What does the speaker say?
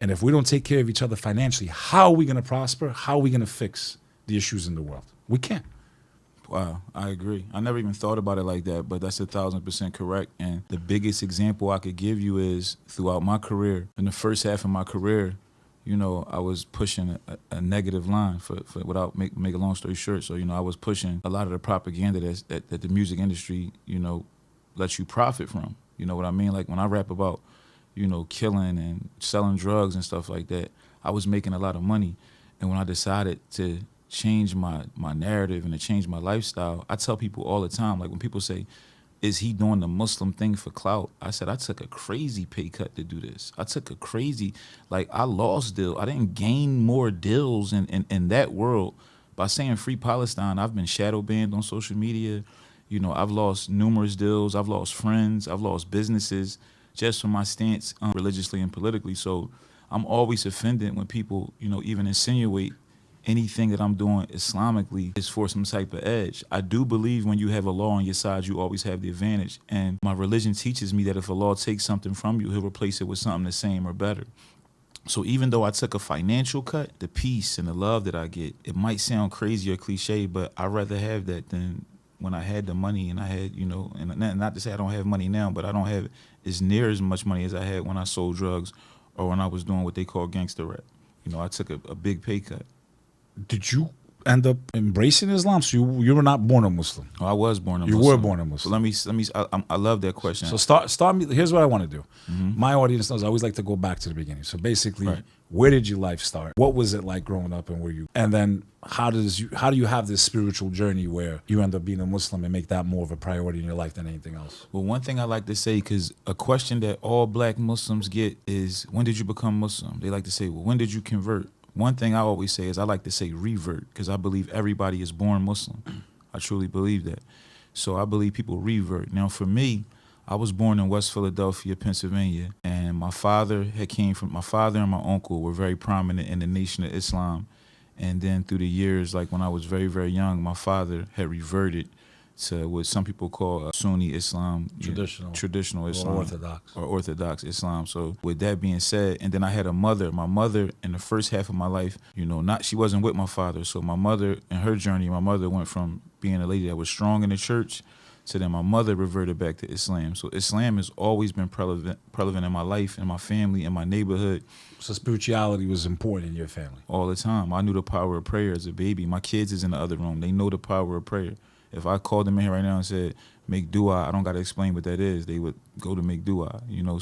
And if we don't take care of each other financially, how are we going to prosper? How are we going to fix the issues in the world? We can't. Wow, I agree. I never even thought about it like that, but that's 1,000% correct. And the biggest example I could give you is throughout my career, in the first half of my career, you know, I was pushing a negative line for without make a long story short. So, you know, I was pushing a lot of the propaganda that the music industry, you know, lets you profit from. You know what I mean? Like when I rap about, you know, killing and selling drugs and stuff like that, I was making a lot of money. And when I decided to change my narrative and to change my lifestyle, I tell people all the time, like when people say, is he doing the Muslim thing for clout? I said, I took a crazy pay cut to do this. I took a crazy, like I lost deal. I didn't gain more deals in that world. By saying free Palestine, I've been shadow banned on social media. You know, I've lost numerous deals. I've lost friends. I've lost businesses just from my stance religiously and politically. So I'm always offended when people, you know, even insinuate anything that I'm doing Islamically is for some type of edge. I do believe when you have a law on your side, you always have the advantage. And my religion teaches me that if a law takes something from you, he'll replace it with something the same or better. So even though I took a financial cut, the peace and the love that I get, it might sound crazy or cliche, but I'd rather have that than when I had the money and I had, you know, and not to say I don't have money now, but I don't have as near as much money as I had when I sold drugs or when I was doing what they call gangster rap. You know, I took a big pay cut. Did you end up embracing Islam? So you were not born a Muslim. Oh, I was born a Muslim. You were born a Muslim. So I love that question. So start me. Here's what I want to do. My audience knows I always like to go back to the beginning. So basically, Right. Where did your life start? What was it like growing up, and and then how do you have this spiritual journey where you end up being a Muslim and make that more of a priority in your life than anything else? Well, one thing I like to say, because a question that all black Muslims get is, when did you become Muslim? They like to say, well, when did you convert? One thing I always say is I like to say revert, because I believe everybody is born Muslim. I truly believe that. So I believe people revert. Now, for me, I was born in West Philadelphia, Pennsylvania, and my father and my uncle were very prominent in the Nation of Islam. And then through the years, like when I was very, very young, my father had reverted to what some people call Sunni Islam, traditional Islam, or Orthodox Islam. So with that being said, and then I had a mother. My mother, in the first half of my life, you know, she wasn't with my father. So my mother, in her journey, my mother went from being a lady that was strong in the church to then my mother reverted back to Islam. So Islam has always been prevalent in my life, in my family, in my neighborhood. So spirituality was important in your family? All the time. I knew the power of prayer as a baby. My kids is in the other room. They know the power of prayer. If I called them in here right now and said, make dua, I don't got to explain what that is. They would go to make dua, you know.